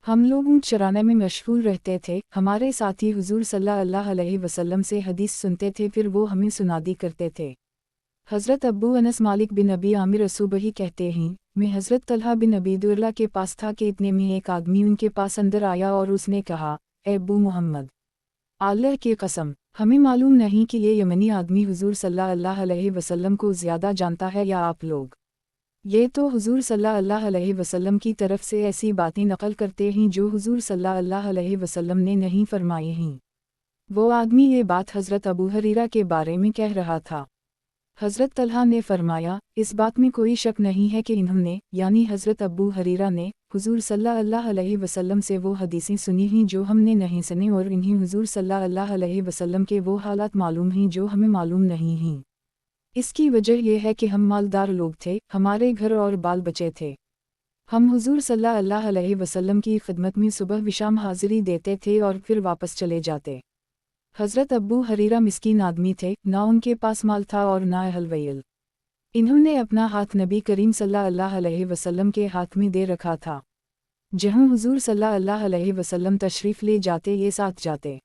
हम लोग ऊँट चराने में मशगूल रहते थे, हमारे साथी हुज़ूर सल्लल्लाहु अलैहि वसल्लम से हदीस सुनते थे, फिर वो हमें सुनादी करते थे। हज़रत अब्बू अनस मालिक बिन अबी आमिर असुबही कहते हैं, मैं हज़रत तलहा बिन अबी दुर्ला के पास था कि इतने में एक आदमी उनके पास अंदर आया और उसने कहा, ए अब्बू मोहम्मद, अल्लाह की कसम, हमें मालूम नहीं कि ये यमनी आदमी हुज़ूर सल्लल्लाहु अलैहि वसल्लम को ज़्यादा जानता है या आप लोग। ये तो हुज़ूर सल्लल्लाहु अलैहि वसल्लम की तरफ से ऐसी बातें नकल करते हैं जो हुज़ूर सल्लल्लाहु अलैहि वसल्लम ने नहीं फरमाई हैं। वो आदमी ये बात हज़रत अबू हरीरा के बारे में कह रहा था। हज़रत तलहा ने फरमाया, इस बात में कोई शक नहीं है कि इन्होंने, यानी हज़रत अबू हरीरा ने, हुज़ूर सल्लल्लाहु अलैहि वसल्लम से वो हदीसें सुनी हैं जो हमने नहीं सुनी, और इन्हीं हुज़ूर सल्लल्लाहु अलैहि वसल्लम के वो हालात मालूम हैं जो हमें मालूम नहीं हैं। इसकी वजह यह है कि हम मालदार लोग थे, हमारे घर और बाल बचे थे। हम हुज़ूर सल्लल्लाहु अलैहि वसल्लम की खिदमत में सुबह विशाम हाज़िरी देते थे और फिर वापस चले जाते। हज़रत अब्बू हरीरा मिस्कीन आदमी थे, ना उनके पास माल था और ना अहल वैल। इन्होंने अपना हाथ नबी करीम सल्लल्लाहु अलैहि वसल्लम के हाथ में दे रखा था। जहाँ हुज़ूर सल्लल्लाहु अलैहि वसल्लम तशरीफ़ ले जाते ये साथ जाते।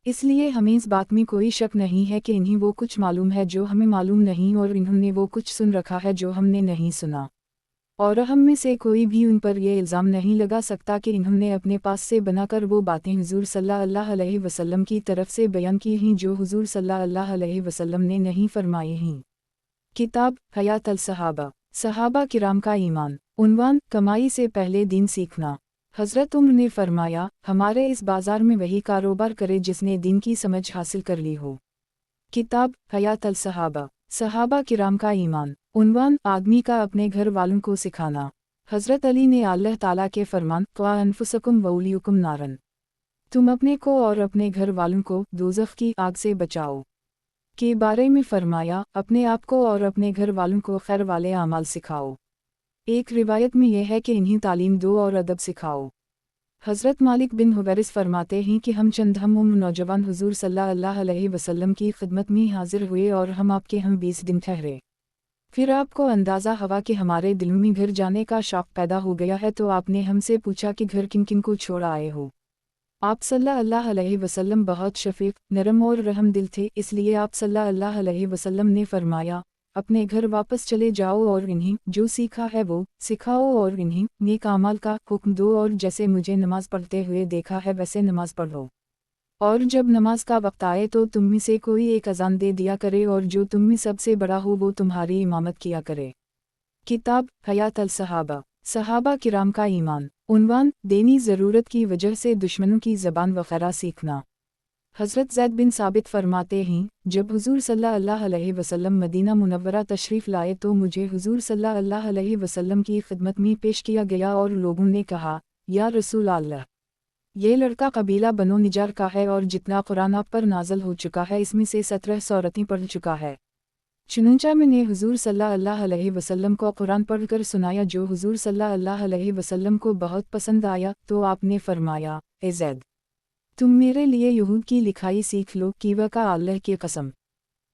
इसलिए हमें इस बात में कोई शक नहीं है कि इन्हें वो कुछ मालूम है जो हमें मालूम नहीं, और इन्होंने वो कुछ सुन रखा है जो हमने नहीं सुना। और हम में से कोई भी उन पर यह इल्ज़ाम नहीं लगा सकता कि इन्होंने अपने पास से बनाकर वो बातें हुज़ूर सल्लल्लाहु अलैहि वसल्लम की तरफ से बयान की हैं जो हुज़ूर सल्लल्लाहु अलैहि वसल्लम ने नहीं फरमाई हैं। किताब हयात अल सहाबा, सहाबा किराम का ईमान। उन्वान, कमाई से पहले दीन सीखना। हज़रत उम्र ने फरमाया, हमारे इस बाज़ार में वही कारोबार करे जिसने दीन की समझ हासिल कर ली हो। किताब हयात अल सहाबा, सहाबा किराम का ईमान। उन्वान, आदमी का अपने घर वालों को सिखाना। हज़रत अली ने अल्लाह ताला के फरमान क़्वा अनफुसकुम वउलियुकुम नारन, तुम अपने को और अपने घर वालों को दोज़ख की आग से बचाओ, के बारे में फरमाया, अपने आप को और अपने घर वालों को खैर वाले आमाल सिखाओ। एक रिवायत में यह है कि इन्हीं तालीम दो और अदब सिखाओ। हज़रत मालिक बिन हुवैरिस फरमाते हैं कि हम चंद हम उम्र नौजवान हुज़ूर सल्लल्लाहु अलैहि वसल्लम की खिदमत में हाजिर हुए और हम आपके हम 20 दिन ठहरे। फिर आपको अंदाज़ा हुआ कि हमारे दिलों में घर जाने का शौक़ पैदा हो गया है, तो आपने हमसे पूछा कि घर किन किन को छोड़ आए हो। आप सल्लल्लाहु अलैहि वसल्लम बहुत शफ़ीक़, नरम और रहम दिल थे, इसलिए आप सल्लल्लाहु अलैहि वसल्लम ने फरमाया, अपने घर वापस चले जाओ और इन्हें जो सीखा है वो सिखाओ, और इन्हें नेक अमाल का हुक्म दो, और जैसे मुझे नमाज पढ़ते हुए देखा है वैसे नमाज पढ़ो। और जब नमाज का वक्त आए तो तुम में से कोई एक अजान दे दिया करे, और जो तुम में सबसे बड़ा हो वो तुम्हारी इमामत किया करे। किताब हयात अल सहाबा, सहाबा किराम का ईमान। उन्वान, देनी ज़रूरत की वजह से दुश्मनों की ज़बान वगैरह सीखना। हज़रत ज़ैद बिन साबित फरमाते हैं, जब हुज़ूर सल्लल्लाहु अलैहि वसल्लम मदीना मुनव्वरा तशरीफ़ लाए तो मुझे हुज़ूर सल्लल्लाहु अलैहि वसल्लम की खिदमत में पेश किया गया, और लोगों ने कहा, या रसूल अल्लाह, ये लड़का कबीला बनो निजार का है, और जितना कुरान आप पर नाज़ल हो चुका है इसमें से 17 सूरतें पढ़ चुका है। चुनंचा मैंने हुज़ूर सल्लल्लाहु अलैहि वसल्लम को कुरान पढ़कर सुनाया जो हुज़ूर सल्लल्लाहु अलैहि वसल्लम को बहुत पसंद आया, तो आपने फरमाया, ए ज़ैद, तुम मेरे लिए यहूद की लिखाई सीख लो, कि वह का अल्लाह की कसम,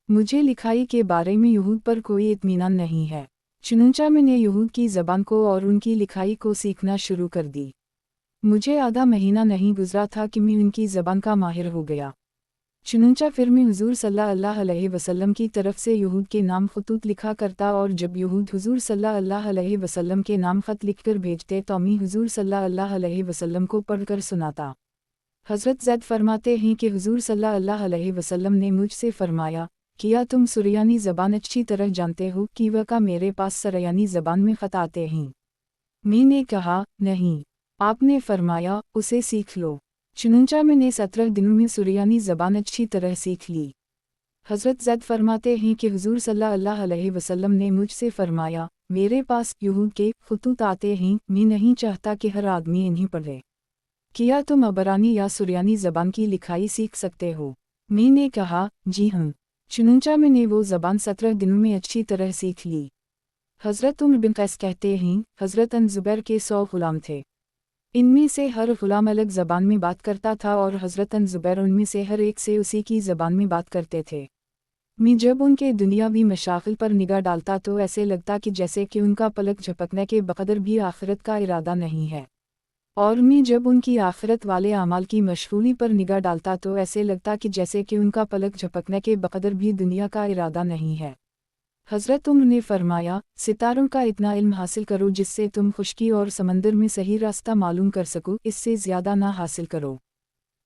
मुझे लिखाई के बारे में यहूद पर कोई इत्मीनान नहीं है। चुनंचा मैंने यहूद की ज़बान को और उनकी लिखाई को सीखना शुरू कर दी। मुझे आधा महीना नहीं गुजरा था कि मैं उनकी ज़बान का माहिर हो गया। चुनंचा फिर मैं हुज़ूर सल्लल्लाहु अलैहि वसल्लम की तरफ से यहूद के नाम खतूत लिखा करता, और जब यहूद हुज़ूर सल्लल्लाहु अलैहि वसल्लम के नाम ख़त लिखकर भेजते तो मैं हुज़ूर सल्लल्लाहु अलैहि वसल्लम को पढ़कर सुनाता। हज़रत ज़ैद फरमाते हैं कि हुज़ूर सल्लल्लाहु अलैहि वसल्लम ने मुझसे फरमाया, क्या तुम सुरयानी ज़बान अच्छी तरह जानते हो कि वह का मेरे पास सरयानी ज़बान में ख़त आते हैं? मैंने कहा, नहीं। आपने फरमाया, उसे सीख लो। चुनंचा मैंने 17 दिनों में सुरयानी ज़बान अच्छी तरह सीख ली। हज़रत ज़ैद फरमाते हैं कि हुज़ूर सल्लल्लाहु अलैहि वसल्लम ने मुझसे फरमाया, मेरे पास यहूद के खतूत आते हैं, मैं नहीं चाहता कि हर आदमी इन्हें पढ़े। क्या तुम अबरानी या सुरियानी ज़बान की लिखाई सीख सकते हो? मी ने कहा, जी हाँ। चुनंचा मैंने वो ज़बान 17 दिनों में अच्छी तरह सीख ली। हज़रत उम्र बिन कैस कहते हैं, हज़रत अन ज़ुबैर के 100 ग़ुलाम थे। इनमें से हर ग़ुलाम अलग ज़बान में बात करता था और हज़रत अन ज़ुबैर उनमें से हर एक से उसी की ज़बान में बात करते थे। मैं जब उनके दुनियावी मशागिल पर निगाह डालता तो ऐसे लगता कि जैसे कि उनका पलक झपकने के बक़दर भी आखिरत का इरादा नहीं है, और मैं जब उनकी आखिरत वाले अमाल की मशगूली पर निगाह डालता तो ऐसे लगता कि जैसे कि उनका पलक झपकने के बक़दर भी दुनिया का इरादा नहीं है। हज़रत उम्र ने फरमाया, सितारों का इतना इल्म हासिल करो जिससे तुम खुश्की और समंदर में सही रास्ता मालूम कर सको, इससे ज़्यादा ना हासिल करो।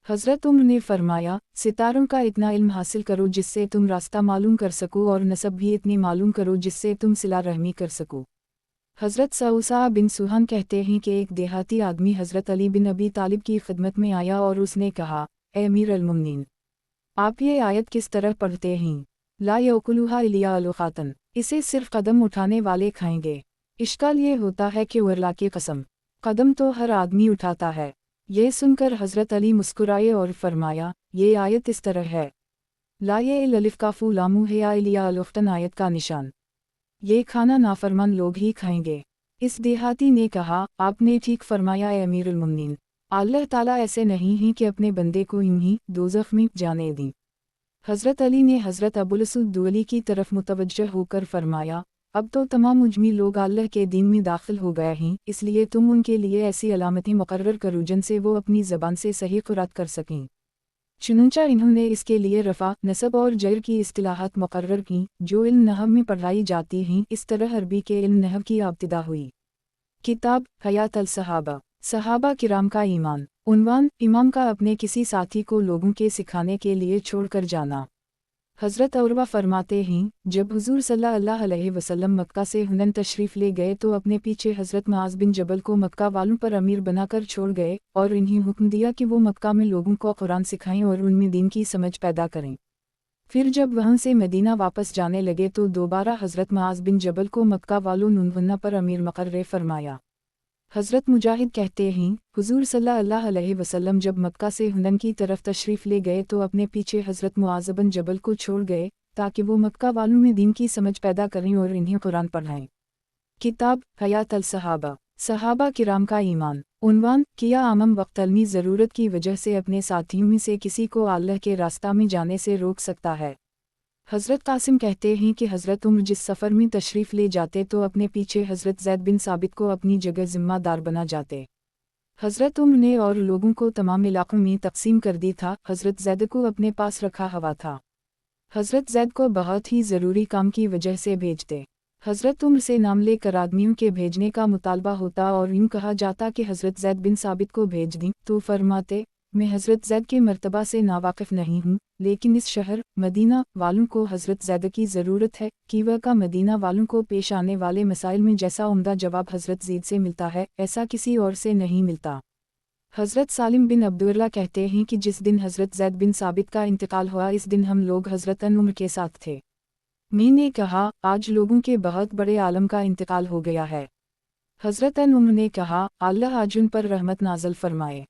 हज़रत उम्र ने फरमाया, सितारों का इतना इल्म हासिल करो जिससे तुम रास्ता मालूम कर सको और नसब भी इतनी मालूम करो जिससे तुम सिला रहमी कर सको। हज़रत सऊसा बिन सुहान कहते हैं कि एक देहाती आदमी हज़रत अली बिन अबी तालिब की खिदमत में आया और उसने कहा, ए अमीर अल-मुमिनीन, आप ये आयत किस तरह पढ़ते हैं? ला यअकुलुहा इल्ला अल-खातन, इसे सिर्फ कदम उठाने वाले खाएंगे। इश्काल ये होता है कि वरला की कसम, कदम तो हर आदमी उठाता है। ये सुनकर हज़रत अली मुस्कुराए और फरमाया, ये आयत इस तरह है, ला ये अलिफ काफू लामू है या इल्ला अल-उख्तन आयत का निशान। ये खाना नाफरमान लोग ही खाएंगे। इस देहाती ने कहा, आपने ठीक फरमाया ए अमीर अल-मुमिनीन, अल्लाह ताला ऐसे नहीं हैं कि अपने बंदे को यूं ही दोज़ख में जाने दें। हज़रत अली ने हज़रत अबुल-असूद दुअली की तरफ मुतवज्जह होकर फरमाया, अब तो तमाम उजमी लोग अल्लाह के दीन में दाखिल हो गए हैं, इसलिए तुम उनके लिए ऐसी अलामतें मुकर्रर करो जिनसे वो अपनी ज़बान से सही क़िरात कर सकें। चुनंचा इन्होंने इसके लिए रफ़ा, नसब और जर की इस्तिलाहात मुकर्रर की, जो इल्म नहव में पढ़ाई जाती हैं। इस तरह अरबी के इल्म नहव की इब्तिदा हुई। किताब हयात अल सहाबा, सहाबा किराम का ईमान। उन्वान, इमाम का अपने किसी साथी को लोगों के सिखाने के लिए छोड़कर जाना। हज़रत उरवा फरमाते हैं, जब हुज़ूर सल्लल्लाहु अलैहि वसल्लम मक्का से हुनैन तशरीफ़ ले गए तो अपने पीछे हज़रत मुआज़ बिन जबल को मक्का वालों पर अमीर बनाकर छोड़ गए और इन्हें हुक्म दिया कि वो मक्का में लोगों को कुरान सिखाएं और उनमें दीन की समझ पैदा करें। फिर जब वहाँ से मदीना वापस जाने लगे तो दोबारा हज़रत मुआज़ बिन जबल को मक्का वालों नुनवन्ना पर अमीर मुकर्रर फरमाया। हज़रत मुजाहिद कहते हैं, हुज़ूर सल्लल्लाहु अलैहि वसल्लम जब मक्का से हुनैन की तरफ तशरीफ़ ले गए तो अपने पीछे हज़रत मुआज़ बिन जबल को छोड़ गए, ताकि वो मक्का वालों में दीन की समझ पैदा करें और इन्हें कुरान पढ़ाएं। किताब हयात अल सहाबा, सहाबा किराम का ईमान। उन्वान, किया आमम वक्तलमी ज़रूरत की वजह से अपने साथियों में से किसी को अल्लाह के रास्ता में जाने से रोक सकता है। हज़रत कासिम कहते हैं कि हज़रत उम्र जिस सफ़र में तशरीफ़ ले जाते तो अपने पीछे हज़रत ज़ैद बिन साबित को अपनी जगह ज़िम्मेदार बना जाते। हज़रत उम्र ने और लोगों को तमाम इलाक़ों में तकसीम कर दी था। हज़रत ज़ैद को अपने पास रखा हुआ था। हज़रत ज़ैद को बहुत ही ज़रूरी काम की वजह से भेजते। हज़रत उम्र से नाम लेकर आदमियों के भेजने का मुतालबा होता और यूँ कहा जाता कि हज़रत ज़ैद बिन साबित को भेज दी, तो फरमाते, मैं हज़रत ज़ैद के मर्तबा से नावाकिफ़ नहीं हूँ, लेकिन इस शहर मदीना वालों को हज़रत ज़ैद की ज़रूरत है कि वह का मदीना वालों को पेश आने वाले मसाइल में जैसा उम्दा जवाब हज़रत ज़ैद से मिलता है, ऐसा किसी और से नहीं मिलता। हज़रत सालिम बिन अब्दुल्ला कहते हैं कि जिस दिन हज़रत ज़ैद बिन साबित का इंतकाल हुआ, इस दिन हम लोग हज़रत उम्र के साथ थे। मैंने कहा, आज लोगों के बहुत बड़े आलम का इंतकाल हो गया है। हज़रत उम्र ने कहा, अल्लाह आज उन पर रहमत नाज़िल फरमाए।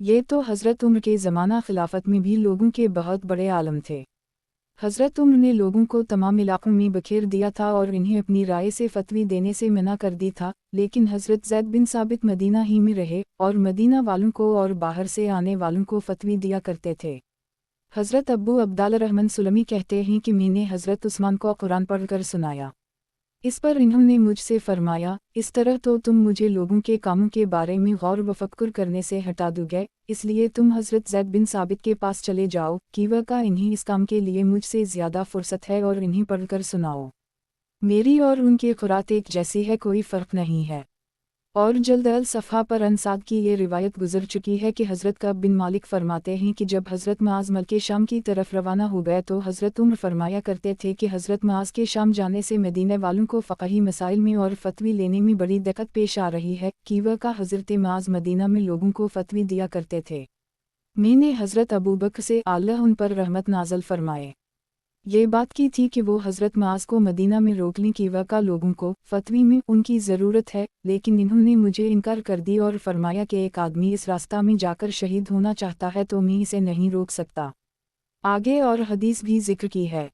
ये तो हज़रत उम्र के ज़माना खिलाफत में भी लोगों के बहुत बड़े आलम थे। हज़रत उम्र ने लोगों को तमाम इलाक़ों में बखेर दिया था और इन्हें अपनी राय से फतवी देने से मना कर दी था, लेकिन हज़रत ज़ैद बिन साबित मदीना ही में रहे और मदीना वालों को और बाहर से आने वालों को फतवी दिया करते थे। हज़रत अब्बू अब्दाल रहमान सुलमी कहते हैं कि मैंने हज़रत उस्मान को कुरान पढ़कर सुनाया। इस पर इन्होंने मुझसे फरमाया, इस तरह तो तुम मुझे लोगों के कामों के बारे में गौर व फ़क्र करने से हटा दोगे, इसलिए तुम हज़रत ज़ैद बिन साबित के पास चले जाओ कि वह का इन्हीं इस काम के लिए मुझसे ज़्यादा फ़ुर्सत है और इन्हीं पढ़कर सुनाओ। मेरी और उनकी क़ुरात एक जैसी है, कोई फ़र्क नहीं है। और जल्द अल सफ़हा पर अनसाद की ये रिवायत गुजर चुकी है कि हज़रत कअब बिन मालिक फरमाते हैं कि जब हज़रत मुआज़ मल्के शाम की तरफ रवाना हो गए तो हज़रत उम्र फरमाया करते थे कि हज़रत मुआज़ के शाम जाने से मदीने वालों को फ़क़ही मसाइल में और फतवी लेने में बड़ी दिक्कत पेश आ रही है कि वह का हज़रत मुआज़ मदीना में लोगों को फतवी दिया करते थे। मैंने हज़रत अबू बकर से, अल्लाह उन पर रहमत नाज़िल फरमाए, یہ بات کی تھی کہ وہ حضرت معاذ کو مدینہ میں روکنے کی وقع لوگوں کو فتوی میں ان کی ضرورت ہے، لیکن انہوں نے مجھے انکار کر دی اور فرمایا کہ ایک آدمی اس راستہ میں جا کر شہید ہونا چاہتا ہے تو میں اسے نہیں روک سکتا۔ آگے اور حدیث بھی ذکر کی ہے۔